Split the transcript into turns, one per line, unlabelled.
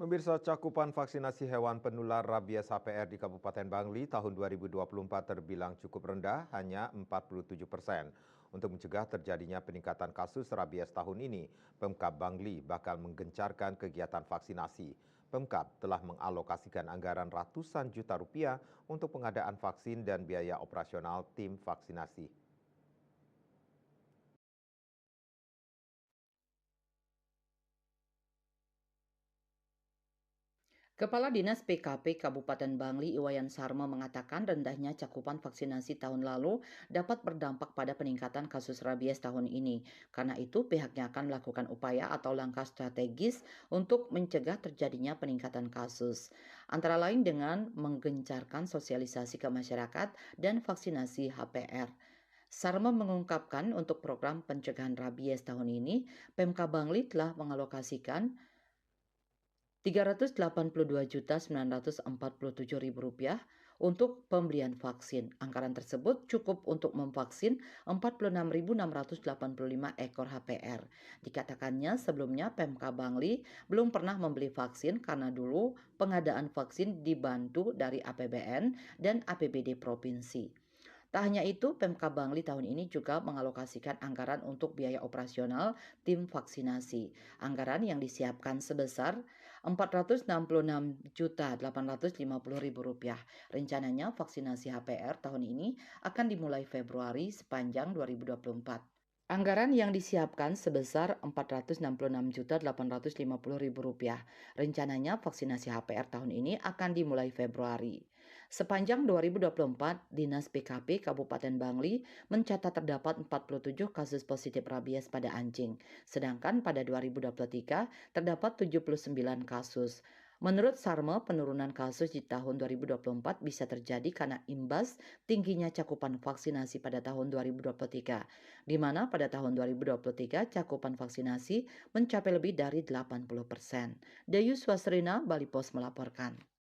Pemirsa, cakupan vaksinasi hewan penular rabies HPR di Kabupaten Bangli tahun 2024 terbilang cukup rendah, hanya 47%. Untuk mencegah terjadinya peningkatan kasus rabies tahun ini, Pemkab Bangli bakal menggencarkan kegiatan vaksinasi. Pemkab telah mengalokasikan anggaran ratusan juta rupiah untuk pengadaan vaksin dan biaya operasional tim vaksinasi.
Kepala Dinas PKP Kabupaten Bangli Iwayan Sarma mengatakan rendahnya cakupan vaksinasi tahun lalu dapat berdampak pada peningkatan kasus rabies tahun ini. Karena itu pihaknya akan melakukan upaya atau langkah strategis untuk mencegah terjadinya peningkatan kasus. Antara lain dengan menggencarkan sosialisasi ke masyarakat dan vaksinasi HPR. Sarma mengungkapkan untuk program pencegahan rabies tahun ini, Pemkab Bangli telah mengalokasikan Rp382.947.000 untuk pembelian vaksin. Anggaran tersebut cukup untuk memvaksin 46.685 ekor HPR. Dikatakannya sebelumnya Pemkab Bangli belum pernah membeli vaksin karena dulu pengadaan vaksin dibantu dari APBN dan APBD provinsi. Tak hanya itu, Pemkab Bangli tahun ini juga mengalokasikan anggaran untuk biaya operasional tim vaksinasi. Anggaran yang disiapkan sebesar Rp466.850.000. Rencananya vaksinasi HPR tahun ini akan dimulai Februari sepanjang 2024. Anggaran yang disiapkan sebesar Rp466.850.000. Rencananya vaksinasi HPR tahun ini akan dimulai Februari. Sepanjang 2024, Dinas PKP Kabupaten Bangli mencatat terdapat 47 kasus positif rabies pada anjing, sedangkan pada 2023 terdapat 79 kasus. Menurut Sarma, penurunan kasus di tahun 2024 bisa terjadi karena imbas tingginya cakupan vaksinasi pada tahun 2023, di mana pada tahun 2023 cakupan vaksinasi mencapai lebih dari 80%. Dayu Swasrina, Bali Pos melaporkan.